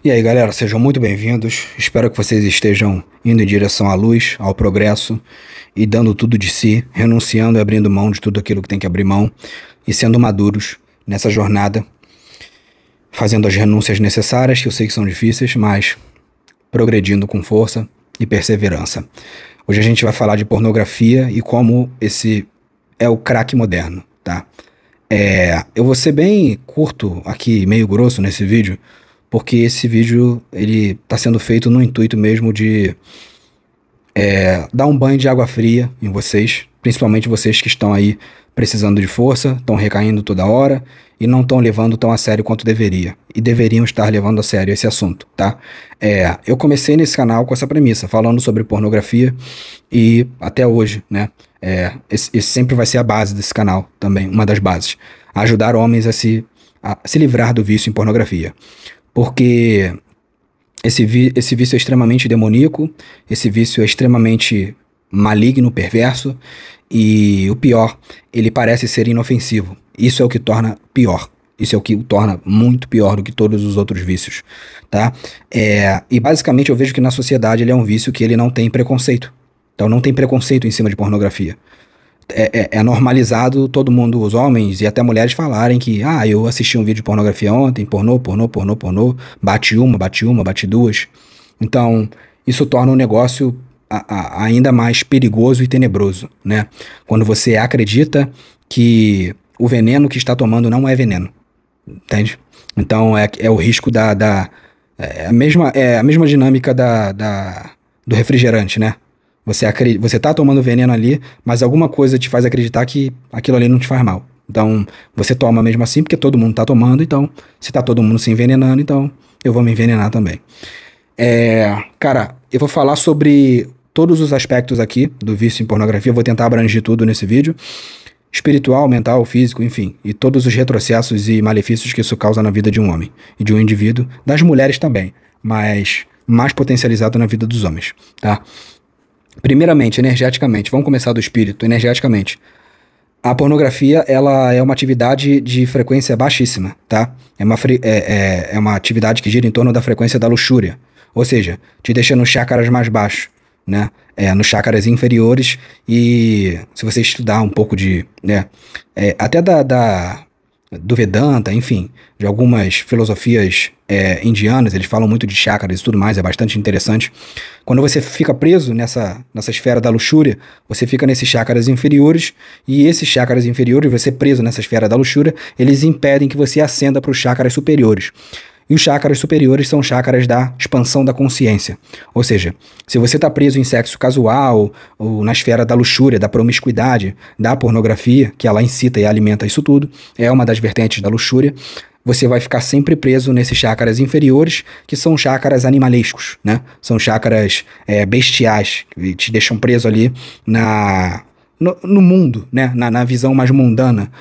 E aí, galera, sejam muito bem-vindos. Espero que vocês estejam indo em direção à luz, ao progresso e dando tudo de si, renunciando e abrindo mão de tudo aquilo que tem que abrir mão e sendo maduros nessa jornada, fazendo as renúncias necessárias, que eu sei que são difíceis, mas progredindo com força e perseverança. Hoje a gente vai falar de pornografia e como esse é o crack moderno, tá? Eu vou ser bem curto aqui, meio grosso nesse vídeo, porque esse vídeo ele está sendo feito no intuito mesmo de dar um banho de água fria em vocês, principalmente vocês que estão aí precisando de força, estão recaindo toda hora e não estão levando tão a sério quanto deveria. E deveriam estar levando a sério esse assunto, tá? Eu comecei nesse canal com essa premissa, falando sobre pornografia e até hoje, né? Esse sempre vai ser a base desse canal também, uma das bases. Ajudar homens a se livrar do vício em pornografia. Porque esse vício é extremamente demoníaco, esse vício é extremamente maligno, perverso, e o pior, ele parece ser inofensivo. Isso é o que torna pior. Isso é o que o torna muito pior do que todos os outros vícios, tá? E basicamente eu vejo que na sociedade ele é um vício que ele não tem preconceito. Então não tem preconceito em cima de pornografia. É normalizado todo mundo, os homens e até mulheres falarem que, eu assisti um vídeo de pornografia ontem, pornô, bate uma, bate duas. Então, isso torna o negócio ainda mais perigoso e tenebroso, né? Quando você acredita que o veneno que está tomando não é veneno, entende? Então, é o risco é a mesma dinâmica do refrigerante, né? Você tá tomando veneno ali, mas alguma coisa te faz acreditar que aquilo ali não te faz mal. Então, você toma mesmo assim, porque todo mundo tá tomando, então, se tá todo mundo se envenenando, então eu vou me envenenar também. Cara, eu vou falar sobre todos os aspectos aqui do vício em pornografia, eu vou tentar abranger tudo nesse vídeo. Espiritual, mental, físico, enfim, e todos os retrocessos e malefícios que isso causa na vida de um homem e de um indivíduo, das mulheres também, mas mais potencializado na vida dos homens, tá? Primeiramente, energeticamente, vamos começar do espírito, energeticamente. A pornografia, ela é uma atividade de frequência baixíssima, tá? É uma atividade que gira em torno da frequência da luxúria, ou seja, te deixa nos chakras mais baixos, né? Nos chakras inferiores, e se você estudar um pouco até do Vedanta, enfim, de algumas filosofias indianas, eles falam muito de chakras e tudo mais, é bastante interessante. Quando você fica preso nessa esfera da luxúria, você fica nesses chakras inferiores, e esses chakras inferiores, você preso nessa esfera da luxúria, eles impedem que você ascenda para os chakras superiores. E os chakras superiores são chakras da expansão da consciência. Ou seja, se você está preso em sexo casual, ou na esfera da luxúria, da promiscuidade, da pornografia, que ela incita e alimenta isso tudo, é uma das vertentes da luxúria, você vai ficar sempre preso nesses chakras inferiores, que são chakras animalescos, né? São chakras bestiais, que te deixam preso ali no mundo, né? Na visão mais mundana,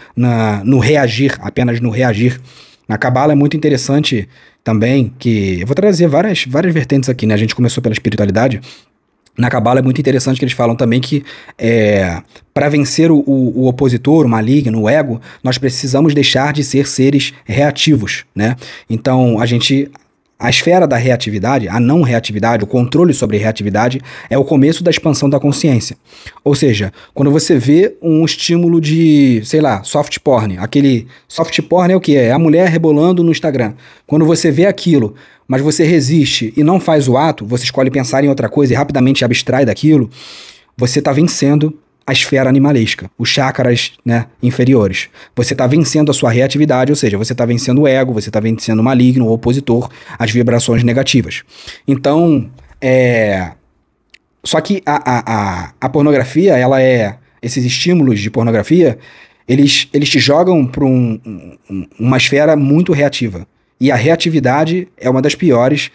no reagir, apenas no reagir. Na Cabala é muito interessante também, que eu vou trazer várias vertentes aqui, né? A gente começou pela espiritualidade. Na Cabala é muito interessante que eles falam também que para vencer o opositor, o maligno, o ego, nós precisamos deixar de ser seres reativos, né? Então, a esfera da reatividade, a não reatividade, o controle sobre a reatividade é o começo da expansão da consciência. Ou seja, quando você vê um estímulo de, sei lá, soft porn, aquele soft porn é o que? É a mulher rebolando no Instagram. Quando você vê aquilo, mas você resiste e não faz o ato, você escolhe pensar em outra coisa e rapidamente abstrai daquilo, você está vencendo a esfera animalesca, os chakras, né, inferiores. Você está vencendo a sua reatividade, ou seja, você está vencendo o ego, você está vencendo o maligno, o opositor, as vibrações negativas. Então, só que a pornografia, esses estímulos de pornografia, eles te jogam para uma esfera muito reativa. E a reatividade é uma das piores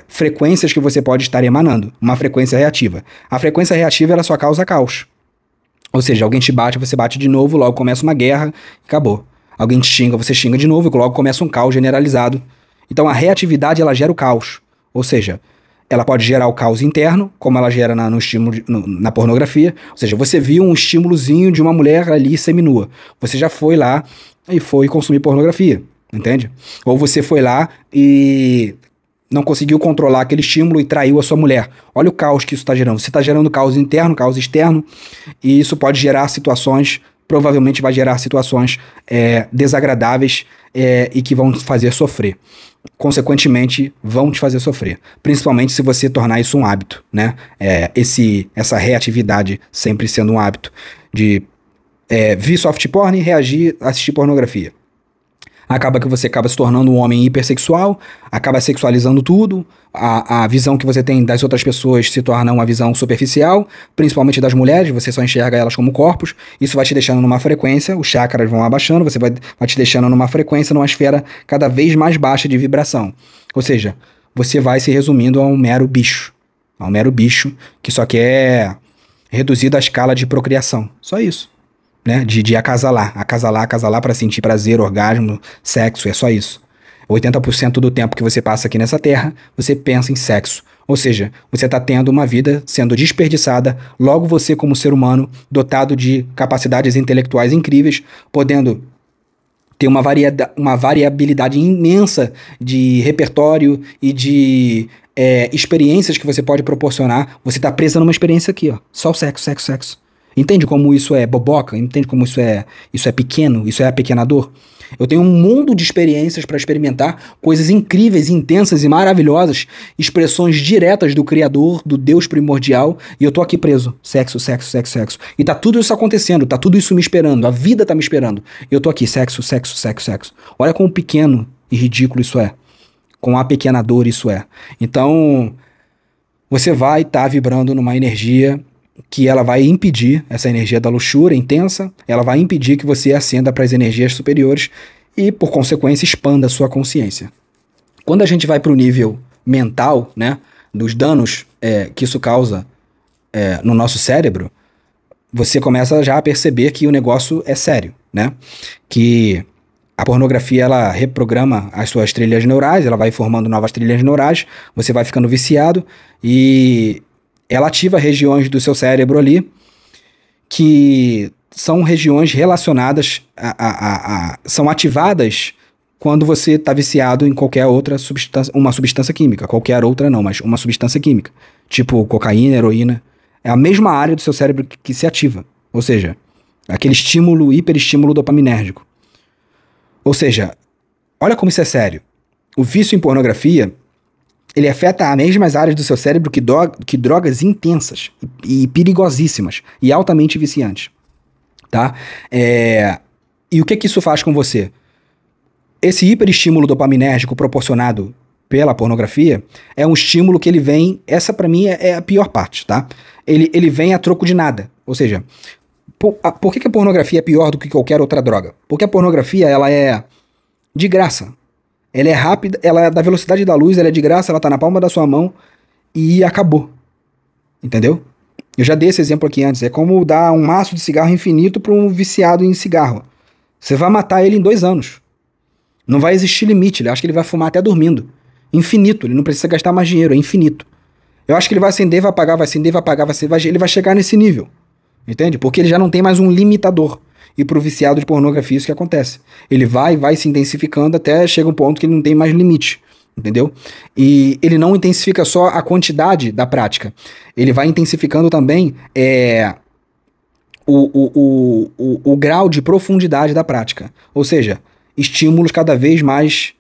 frequências que você pode estar emanando, uma frequência reativa. A frequência reativa, ela só causa caos. Ou seja, alguém te bate, você bate de novo, logo começa uma guerra e acabou. Alguém te xinga, você xinga de novo e logo começa um caos generalizado. Então a reatividade, ela gera o caos. Ou seja, ela pode gerar o caos interno, como ela gera no estímulo, na pornografia. Ou seja, você viu um estímulozinho de uma mulher ali seminua. Você já foi lá e foi consumir pornografia. entende? Ou você foi lá e não conseguiu controlar aquele estímulo e traiu a sua mulher. Olha o caos que isso está gerando. Você está gerando caos interno, caos externo, e isso pode gerar situações, provavelmente vai gerar situações desagradáveis e que vão te fazer sofrer. Consequentemente, vão te fazer sofrer. Principalmente se você tornar isso um hábito, né? Essa reatividade sempre sendo um hábito de vir soft porn e reagir a assistir pornografia. Acaba que você acaba se tornando um homem hipersexual, acaba sexualizando tudo, a visão que você tem das outras pessoas se torna uma visão superficial, principalmente das mulheres, você só enxerga elas como corpos, isso vai te deixando numa frequência, os chakras vão abaixando, você vai te deixando numa frequência, numa esfera cada vez mais baixa de vibração. Ou seja, você vai se resumindo a um mero bicho que só quer reduzir a escala de procriação, só isso. Né, de acasalar para sentir prazer, orgasmo, sexo, é só isso. 80% do tempo que você passa aqui nessa terra, você pensa em sexo. Ou seja, você está tendo uma vida sendo desperdiçada, logo você como ser humano, dotado de capacidades intelectuais incríveis, podendo ter uma variabilidade imensa de repertório e de experiências que você pode proporcionar, você está presa numa experiência aqui, ó, só o sexo. Entende como isso é boboca? Entende como isso é pequeno? Isso é apequenador? Eu tenho um mundo de experiências para experimentar coisas incríveis, intensas e maravilhosas, expressões diretas do Criador, do Deus primordial, e eu tô aqui preso. Sexo. E tá tudo isso acontecendo, tá tudo isso me esperando, a vida tá me esperando. Eu tô aqui, sexo. Olha como pequeno e ridículo isso é. Quão apequenador isso é. Então, você vai estar vibrando numa energia que ela vai impedir, essa energia da luxúria intensa, ela vai impedir que você ascenda para as energias superiores e, por consequência, expanda a sua consciência. Quando a gente vai para o nível mental, né, dos danos que isso causa no nosso cérebro, você começa já a perceber que o negócio é sério, né? Que a pornografia, ela reprograma as suas trilhas neurais, ela vai formando novas trilhas neurais, você vai ficando viciado e ela ativa regiões do seu cérebro ali que são regiões relacionadas são ativadas quando você está viciado em qualquer outra substância, uma substância química, qualquer outra não, mas uma substância química, tipo cocaína, heroína, é a mesma área do seu cérebro que se ativa, ou seja, aquele estímulo, hiperestímulo dopaminérgico. Ou seja, olha como isso é sério. O vício em pornografia, ele afeta as mesmas áreas do seu cérebro que drogas intensas e perigosíssimas e altamente viciantes, tá? E o que isso faz com você? Esse hiperestímulo dopaminérgico proporcionado pela pornografia é um estímulo que ele vem, essa pra mim é a pior parte, tá? Ele vem a troco de nada, ou seja, por que a pornografia é pior do que qualquer outra droga? Porque a pornografia, ela é de graça. Ela é rápida, ela é da velocidade da luz, ela é de graça, ela tá na palma da sua mão e acabou. Entendeu? Eu já dei esse exemplo aqui antes. É como dar um maço de cigarro infinito para um viciado em cigarro. Você vai matar ele em 2 anos. Não vai existir limite. Ele acha que ele vai fumar até dormindo. Infinito. Ele não precisa gastar mais dinheiro. É infinito. Eu acho que ele vai acender, vai apagar, vai acender, vai apagar, ele vai chegar nesse nível. Entende? Porque ele já não tem mais um limitador. E pro viciado de pornografia isso que acontece. Ele vai se intensificando até chega um ponto que ele não tem mais limite. Entendeu? E ele não intensifica só a quantidade da prática. Ele vai intensificando também o grau de profundidade da prática. Ou seja, estímulos cada vez mais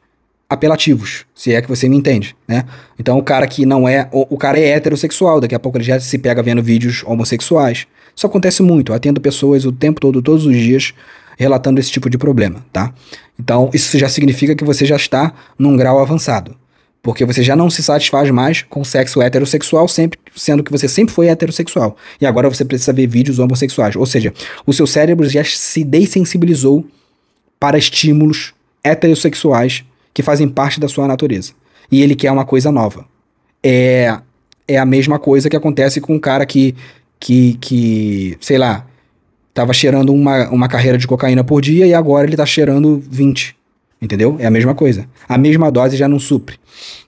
apelativos, se é que você me entende, né? Então o cara que não é... O cara é heterossexual, daqui a pouco ele já se pega vendo vídeos homossexuais. Isso acontece muito, eu atendo pessoas o tempo todo, todos os dias, relatando esse tipo de problema, tá? Então isso já significa que você já está num grau avançado, porque você já não se satisfaz mais com sexo heterossexual, sendo que você sempre foi heterossexual, e agora você precisa ver vídeos homossexuais, ou seja, o seu cérebro já se dessensibilizou para estímulos heterossexuais que fazem parte da sua natureza, e ele quer uma coisa nova. É a mesma coisa que acontece com um cara que sei lá, tava cheirando uma carreira de cocaína por dia e agora ele tá cheirando 20, entendeu? É a mesma coisa. A mesma dose já não supre.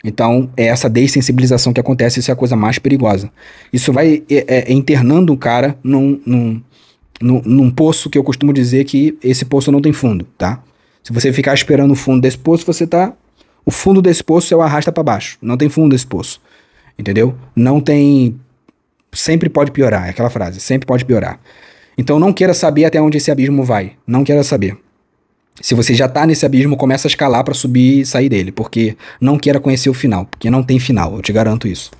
Então, é essa dessensibilização que acontece, isso é a coisa mais perigosa. Isso vai internando o cara num poço que eu costumo dizer que esse poço não tem fundo, tá? Se você ficar esperando o fundo desse poço, o fundo desse poço é o arrasta para baixo. Não tem fundo desse poço. Entendeu? Não tem. Sempre pode piorar, é aquela frase. Sempre pode piorar. Então não queira saber até onde esse abismo vai. Não queira saber. Se você já tá nesse abismo, começa a escalar para subir e sair dele. Porque não queira conhecer o final. Porque não tem final, eu te garanto isso.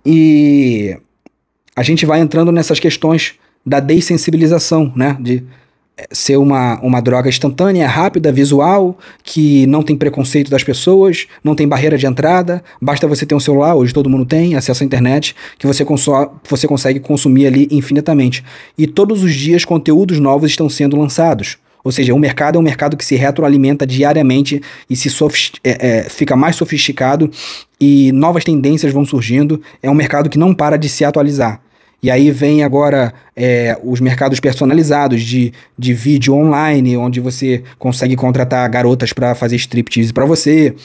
E a gente vai entrando nessas questões da dessensibilização, né? De ser uma droga instantânea, rápida, visual, que não tem preconceito das pessoas, não tem barreira de entrada, basta você ter um celular, hoje todo mundo tem acesso à internet, que você consegue consumir ali infinitamente. E todos os dias conteúdos novos estão sendo lançados. Ou seja, o mercado é um mercado que se retroalimenta diariamente e fica mais sofisticado e novas tendências vão surgindo. É um mercado que não para de se atualizar. E aí vem agora os mercados personalizados de vídeo online, onde você consegue contratar garotas para fazer striptease para você,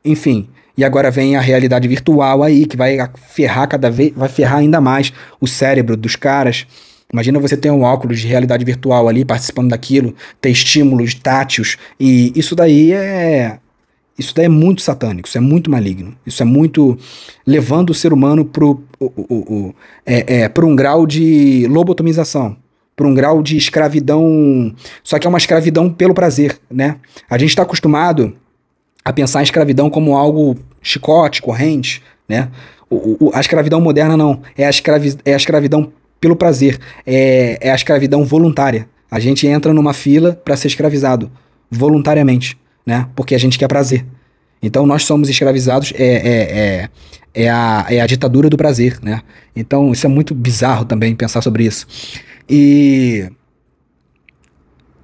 enfim. E agora vem a realidade virtual aí, que vai ferrar vai ferrar ainda mais o cérebro dos caras. Imagina você ter um óculos de realidade virtual ali, participando daquilo, ter estímulos táteis, e isso daí é muito satânico, isso é muito maligno, isso é muito levando o ser humano para um grau de lobotomização, para um grau de escravidão, só que é uma escravidão pelo prazer, né? A gente está acostumado a pensar em escravidão como algo chicote, corrente, né? A escravidão moderna não, é a escravidão pelo prazer, é a escravidão voluntária. A gente entra numa fila para ser escravizado, voluntariamente, né? Porque a gente quer prazer. Então nós somos escravizados, é a ditadura do prazer, né? Então isso é muito bizarro também pensar sobre isso. E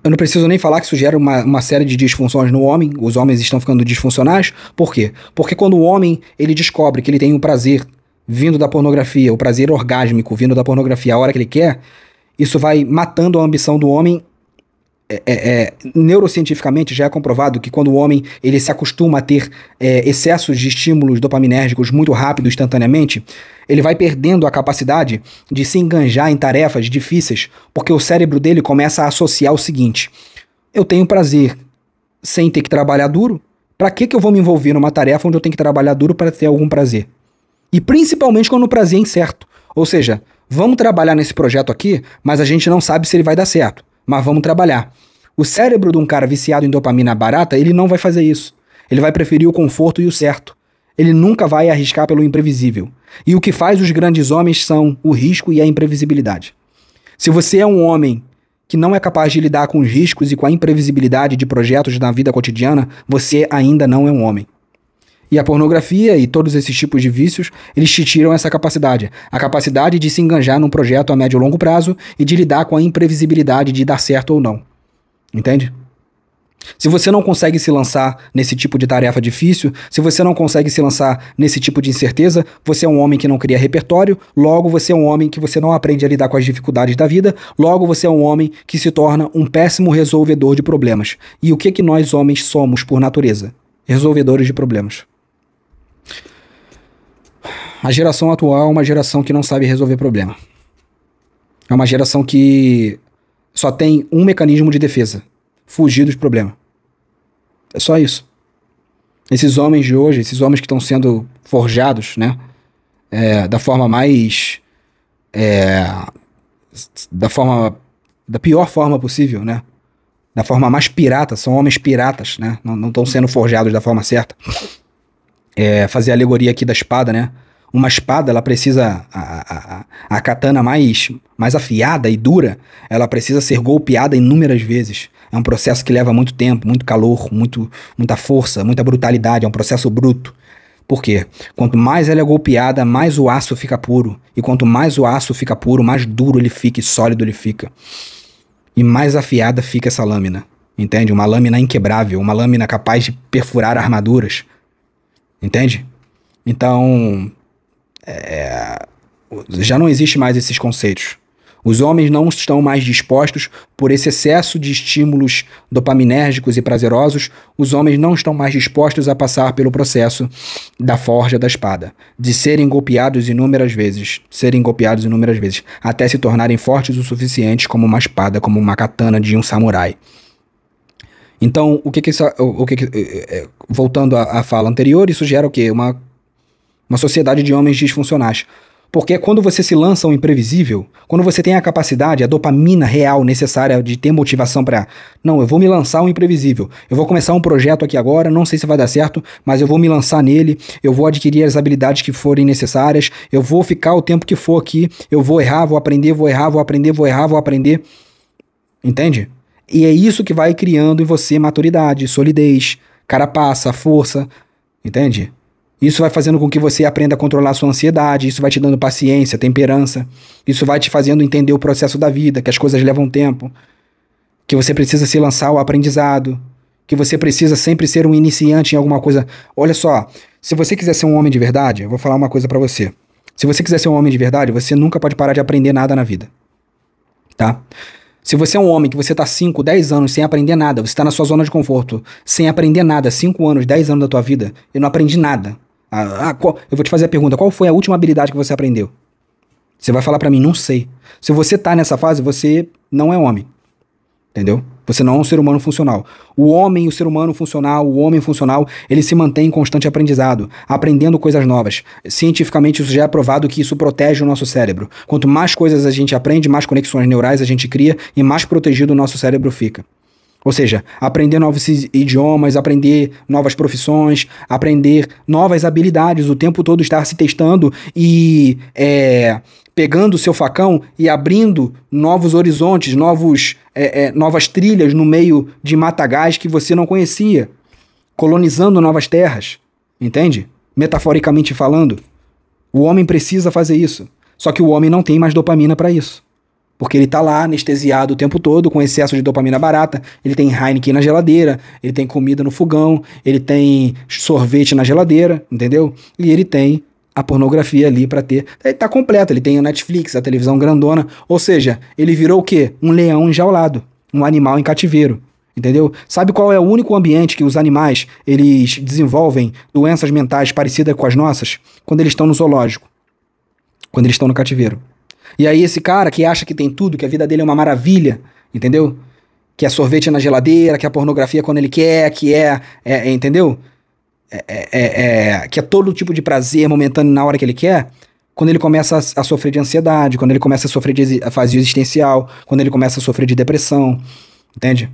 eu não preciso nem falar que isso gera uma série de disfunções no homem. Os homens estão ficando disfuncionais. Por quê? Porque quando o homem ele descobre que ele tem um prazer vindo da pornografia, o prazer orgásmico vindo da pornografia a hora que ele quer, isso vai matando a ambição do homem. Neurocientificamente já é comprovado que quando o homem ele se acostuma a ter excessos de estímulos dopaminérgicos muito rápido, instantaneamente, ele vai perdendo a capacidade de se enganjar em tarefas difíceis, porque o cérebro dele começa a associar o seguinte: eu tenho prazer sem ter que trabalhar duro, para que eu vou me envolver numa tarefa onde eu tenho que trabalhar duro para ter algum prazer? E principalmente quando o prazer é incerto. Ou seja, vamos trabalhar nesse projeto aqui, mas a gente não sabe se ele vai dar certo. Mas vamos trabalhar. O cérebro de um cara viciado em dopamina barata, ele não vai fazer isso. Ele vai preferir o conforto e o certo. Ele nunca vai arriscar pelo imprevisível. E o que faz os grandes homens são o risco e a imprevisibilidade. Se você é um homem que não é capaz de lidar com os riscos e com a imprevisibilidade de projetos na vida cotidiana, você ainda não é um homem. E a pornografia e todos esses tipos de vícios, eles te tiram essa capacidade. A capacidade de se enganjar num projeto a médio e longo prazo e de lidar com a imprevisibilidade de dar certo ou não. Entende? Se você não consegue se lançar nesse tipo de tarefa difícil, se você não consegue se lançar nesse tipo de incerteza, você é um homem que não cria repertório, logo você é um homem que você não aprende a lidar com as dificuldades da vida, logo você é um homem que se torna um péssimo resolvedor de problemas. E o que nós homens somos por natureza? Resolvedores de problemas. A geração atual é uma geração que não sabe resolver problema. É uma geração que só tem um mecanismo de defesa: fugir dos problemas. É só isso. Esses homens de hoje, esses homens que estão sendo forjados, né? Da forma mais... da pior forma possível, né? Da forma mais pirata, são homens piratas, né? Não estão sendo forjados da forma certa. Fazer a alegoria aqui da espada, né? Uma espada, ela precisa, a katana mais afiada e dura, ela precisa ser golpeada inúmeras vezes. É um processo que leva muito tempo, muito calor, muita força, muita brutalidade, é um processo bruto. Por quê? Quanto mais ela é golpeada, mais o aço fica puro. E quanto mais o aço fica puro, mais duro ele fica e sólido ele fica. E mais afiada fica essa lâmina. Entende? Uma lâmina inquebrável, uma lâmina capaz de perfurar armaduras. Entende? Então, já não existe mais esses conceitos. Os homens não estão mais dispostos, por esse excesso de estímulos dopaminérgicos e prazerosos, os homens não estão mais dispostos a passar pelo processo da forja da espada, de serem golpeados inúmeras vezes, até se tornarem fortes o suficiente como uma espada, como uma katana de um samurai. Então, voltando à fala anterior, isso gera o quê? Uma sociedade de homens disfuncionais. Porque quando você se lança ao imprevisível, quando você tem a capacidade, a dopamina real necessária de ter motivação para, não, eu vou me lançar ao imprevisível, eu vou começar um projeto aqui agora, não sei se vai dar certo, mas eu vou me lançar nele, eu vou adquirir as habilidades que forem necessárias, eu vou ficar o tempo que for aqui, eu vou errar, vou aprender, vou errar, vou aprender, vou errar, vou aprender. Entende? E é isso que vai criando em você maturidade, solidez, carapaça, força, entende? Isso vai fazendo com que você aprenda a controlar a sua ansiedade, isso vai te dando paciência, temperança, isso vai te fazendo entender o processo da vida, que as coisas levam tempo, que você precisa se lançar ao aprendizado, que você precisa sempre ser um iniciante em alguma coisa. Olha só, se você quiser ser um homem de verdade, eu vou falar uma coisa pra você. Se você quiser ser um homem de verdade, você nunca pode parar de aprender nada na vida, tá? Se você é um homem que você tá 5, 10 anos sem aprender nada, você tá na sua zona de conforto, sem aprender nada, 5 anos, 10 anos da tua vida, eu não aprendi nada. Eu vou te fazer a pergunta, qual foi a última habilidade que você aprendeu? Você vai falar pra mim, não sei. Se você tá nessa fase, você não é homem. Entendeu? Você não é um ser humano funcional. O homem, o ser humano funcional, o homem funcional, ele se mantém em constante aprendizado, aprendendo coisas novas. Cientificamente, isso já é provado que isso protege o nosso cérebro. Quanto mais coisas a gente aprende, mais conexões neurais a gente cria e mais protegido o nosso cérebro fica. Ou seja, aprender novos idiomas, aprender novas profissões, aprender novas habilidades, o tempo todo estar se testando e pegando o seu facão e abrindo novos horizontes, novas trilhas no meio de matagais que você não conhecia, colonizando novas terras, entende? Metaforicamente falando, o homem precisa fazer isso, só que o homem não tem mais dopamina para isso. Porque ele tá lá anestesiado o tempo todo, com excesso de dopamina barata, ele tem Heineken na geladeira, ele tem comida no fogão, ele tem sorvete na geladeira, entendeu? E ele tem a pornografia ali pra ter. Ele tá completo, ele tem o Netflix, a televisão grandona, ou seja, ele virou o quê? Um leão enjaulado, um animal em cativeiro, entendeu? Sabe qual é o único ambiente que os animais, eles desenvolvem doenças mentais parecidas com as nossas? Quando eles estão no zoológico, quando eles estão no cativeiro. E aí esse cara que acha que tem tudo, que a vida dele é uma maravilha, entendeu? Que é sorvete na geladeira, que é pornografia quando ele quer, que entendeu? Que é todo tipo de prazer momentâneo na hora que ele quer, quando ele começa a sofrer de ansiedade, quando ele começa a sofrer de vazio existencial, quando ele começa a sofrer de depressão, entende?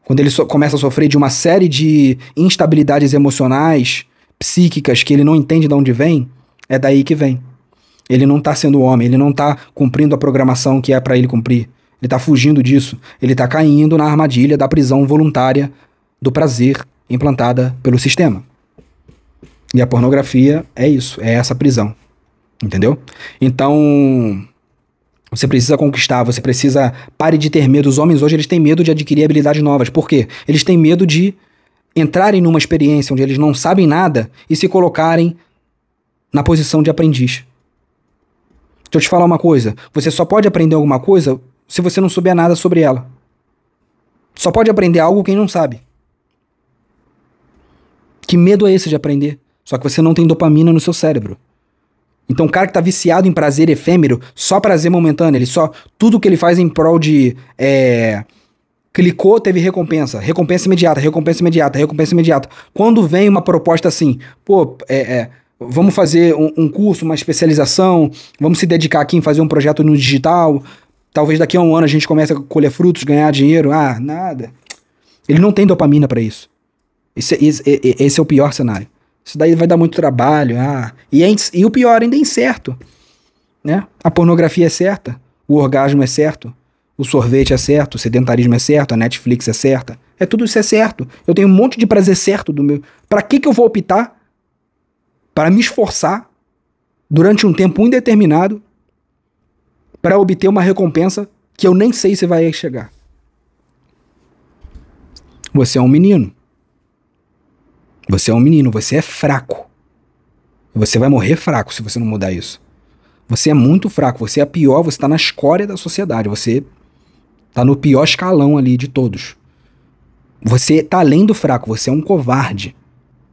Quando ele começa a sofrer de uma série de instabilidades emocionais, psíquicas, que ele não entende de onde vem, é daí que vem. Ele não tá sendo homem, ele não tá cumprindo a programação que é pra ele cumprir. Ele tá fugindo disso. Ele tá caindo na armadilha da prisão voluntária do prazer implantada pelo sistema. E a pornografia é isso, é essa prisão. Entendeu? Então, você precisa conquistar, você precisa... Pare de ter medo. Os homens hoje, eles têm medo de adquirir habilidades novas. Por quê? Eles têm medo de entrarem numa experiência onde eles não sabem nada e se colocarem na posição de aprendiz. Deixa eu te falar uma coisa, você só pode aprender alguma coisa se você não souber nada sobre ela. Só pode aprender algo quem não sabe. Que medo é esse de aprender? Só que você não tem dopamina no seu cérebro. Então o cara que tá viciado em prazer efêmero, só prazer momentâneo, tudo que ele faz em prol de... clicou, teve recompensa. Recompensa imediata, recompensa imediata, recompensa imediata. Quando vem uma proposta assim, vamos fazer um curso, uma especialização, vamos se dedicar aqui em fazer um projeto no digital, talvez daqui a um ano a gente comece a colher frutos, ganhar dinheiro. Nada. Ele não tem dopamina para isso. Esse é o pior cenário. Isso daí vai dar muito trabalho. E o pior ainda é incerto. Né? A pornografia é certa, o orgasmo é certo, o sorvete é certo, o sedentarismo é certo, a Netflix é certa. Tudo isso é certo. Eu tenho um monte de prazer certo do meu... Para que eu vou optar para me esforçar durante um tempo indeterminado para obter uma recompensa que eu nem sei se vai chegar? Você é um menino. Você é um menino, você é fraco. Você vai morrer fraco se você não mudar isso. Você é muito fraco, você é pior, você tá na escória da sociedade, você tá no pior escalão ali de todos. Você tá além do fraco, você é um covarde.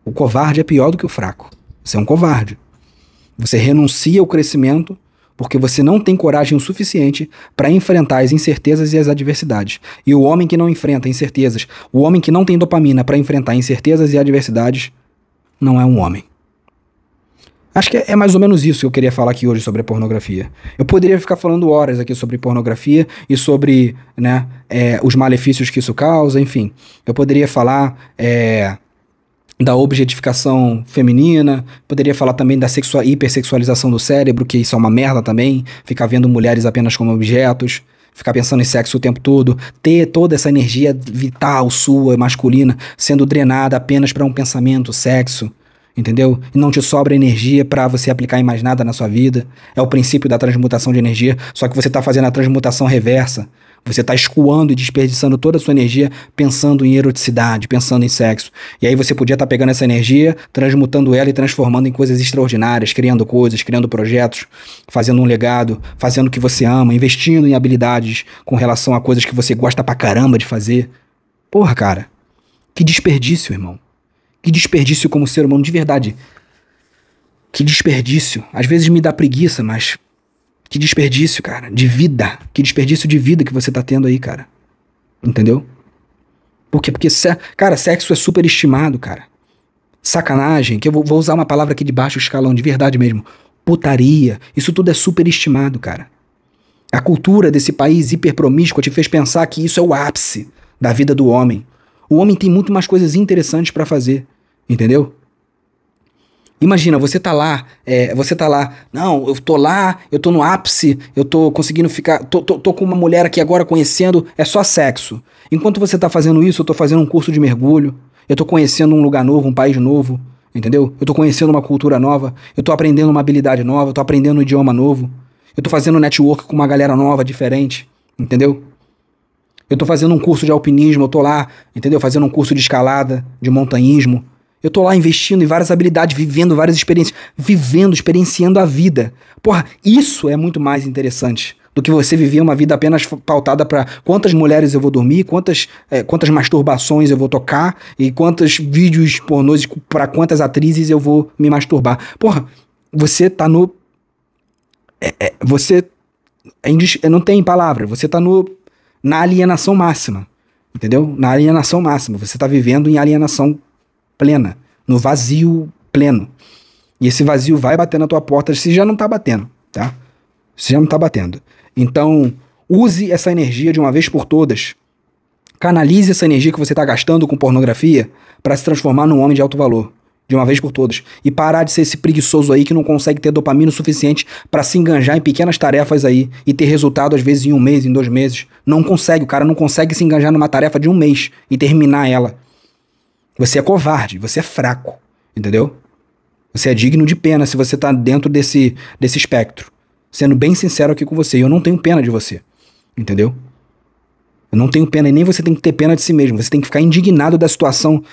O covarde é pior do que o fraco. Você é um covarde. Você renuncia ao crescimento porque você não tem coragem o suficiente para enfrentar as incertezas e as adversidades. E o homem que não enfrenta incertezas, o homem que não tem dopamina para enfrentar incertezas e adversidades, não é um homem. Acho que é mais ou menos isso que eu queria falar aqui hoje sobre a pornografia. Eu poderia ficar falando horas aqui sobre pornografia e sobre, né, os malefícios que isso causa, enfim. Eu poderia falar da objetificação feminina, poderia falar também da hipersexualização do cérebro, que isso é uma merda também, ficar vendo mulheres apenas como objetos, ficar pensando em sexo o tempo todo, ter toda essa energia vital sua, masculina, sendo drenada apenas para um pensamento, sexo. Entendeu? E não te sobra energia pra você aplicar em mais nada na sua vida. É o princípio da transmutação de energia, só que você tá fazendo a transmutação reversa. Você tá escoando e desperdiçando toda a sua energia pensando em eroticidade, pensando em sexo. E aí você podia estar pegando essa energia, transmutando ela e transformando em coisas extraordinárias, criando coisas, criando projetos, fazendo um legado, fazendo o que você ama, investindo em habilidades com relação a coisas que você gosta pra caramba de fazer. Porra, cara, que desperdício, irmão. Que desperdício como ser humano, de verdade. Que desperdício. Às vezes me dá preguiça, mas que desperdício, cara, de vida. Que desperdício de vida que você tá tendo aí, cara. Entendeu? Por quê? Porque, cara, sexo é super estimado, cara. Sacanagem, que eu vou usar uma palavra aqui de baixo escalão, de verdade mesmo. Putaria. Isso tudo é super estimado, cara. A cultura desse país hiperpromíscuo te fez pensar que isso é o ápice da vida do homem. O homem tem muito mais coisas interessantes pra fazer, entendeu? Imagina, você tá lá, não, eu tô lá, eu tô no ápice, eu tô conseguindo ficar, tô com uma mulher aqui agora conhecendo, é só sexo. Enquanto você tá fazendo isso, eu tô fazendo um curso de mergulho, eu tô conhecendo um lugar novo, um país novo, entendeu? Eu tô conhecendo uma cultura nova, eu tô aprendendo uma habilidade nova, eu tô aprendendo um idioma novo, eu tô fazendo network com uma galera nova, diferente, entendeu? Eu tô fazendo um curso de alpinismo, eu tô lá, entendeu? Fazendo um curso de escalada, de montanhismo. Eu tô lá investindo em várias habilidades, vivendo várias experiências, experienciando a vida. Porra, isso é muito mais interessante do que você viver uma vida apenas pautada pra quantas mulheres eu vou dormir, quantas masturbações eu vou tocar e quantos vídeos pornôs pra quantas atrizes eu vou me masturbar. Porra, você tá no... não tem palavra, você tá na alienação máxima, entendeu? Na alienação máxima. Você tá vivendo em alienação plena, no vazio pleno. E esse vazio vai bater na tua porta se já não tá batendo, tá? Se já não tá batendo. Então, use essa energia de uma vez por todas. Canalize essa energia que você tá gastando com pornografia para se transformar num homem de alto valor. De uma vez por todas. E parar de ser esse preguiçoso aí que não consegue ter dopamina o suficiente pra se enganjar em pequenas tarefas aí e ter resultado às vezes em 1 mês, em 2 meses. Não consegue, o cara não consegue se enganjar numa tarefa de 1 mês e terminar ela. Você é covarde, você é fraco, entendeu? Você é digno de pena se você tá dentro desse espectro. Sendo bem sincero aqui com você, eu não tenho pena de você, entendeu? Eu não tenho pena e nem você tem que ter pena de si mesmo. Você tem que ficar indignado da situação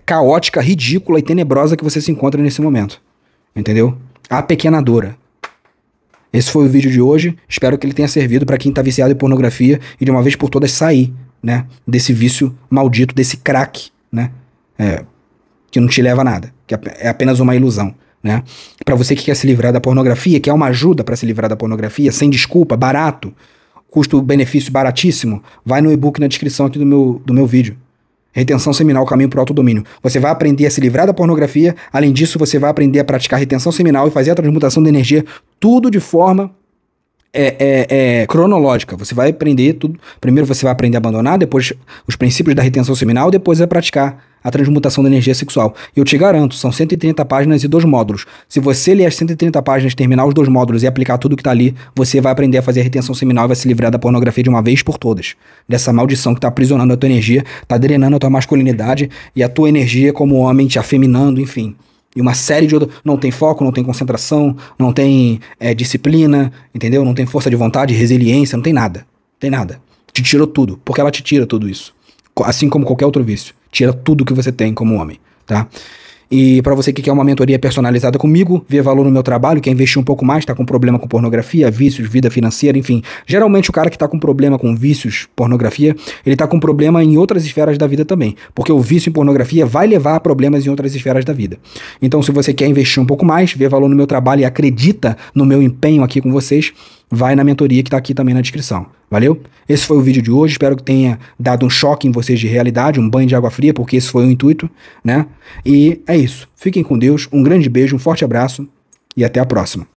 caótica, ridícula e tenebrosa que você se encontra nesse momento. Entendeu? Apequenadora. Esse foi o vídeo de hoje. Espero que ele tenha servido pra quem tá viciado em pornografia e de uma vez por todas sair, né? Desse vício maldito, desse crack, né? Que não te leva a nada. Que é apenas uma ilusão, né? Pra você que quer se livrar da pornografia, que é uma ajuda pra se livrar da pornografia, sem desculpa, barato, custo-benefício baratíssimo, vai no e-book na descrição aqui do meu vídeo. Retenção seminal, caminho para o autodomínio. Você vai aprender a se livrar da pornografia. Além disso, você vai aprender a praticar retenção seminal e fazer a transmutação de energia, tudo de forma cronológica. Você vai aprender tudo. Primeiro você vai aprender a abandonar, depois os princípios da retenção seminal, depois vai praticar a transmutação da energia sexual. E eu te garanto, são 130 páginas e 2 módulos. Se você ler as 130 páginas, terminar os 2 módulos e aplicar tudo que tá ali, você vai aprender a fazer a retenção seminal e vai se livrar da pornografia de uma vez por todas. Dessa maldição que tá aprisionando a tua energia, tá drenando a tua masculinidade e a tua energia como homem te afeminando, enfim. E uma série de outras... Não tem foco, não tem concentração, não tem disciplina, entendeu? Não tem força de vontade, resiliência, não tem nada. Tem nada. Te tirou tudo, porque ela te tira tudo isso. Assim como qualquer outro vício. Tira tudo que você tem como homem, tá? E para você que quer uma mentoria personalizada comigo, ver valor no meu trabalho, quer investir um pouco mais, tá com problema com pornografia, vícios, vida financeira, enfim. Geralmente o cara que tá com problema com vícios, pornografia, ele tá com problema em outras esferas da vida também. Porque o vício em pornografia vai levar a problemas em outras esferas da vida. Então, se você quer investir um pouco mais, ver valor no meu trabalho e acredita no meu empenho aqui com vocês, vai na mentoria que tá aqui também na descrição. Valeu? Esse foi o vídeo de hoje, espero que tenha dado um choque em vocês de realidade, um banho de água fria, porque esse foi o intuito, né? E é isso. Fiquem com Deus, um grande beijo, um forte abraço e até a próxima.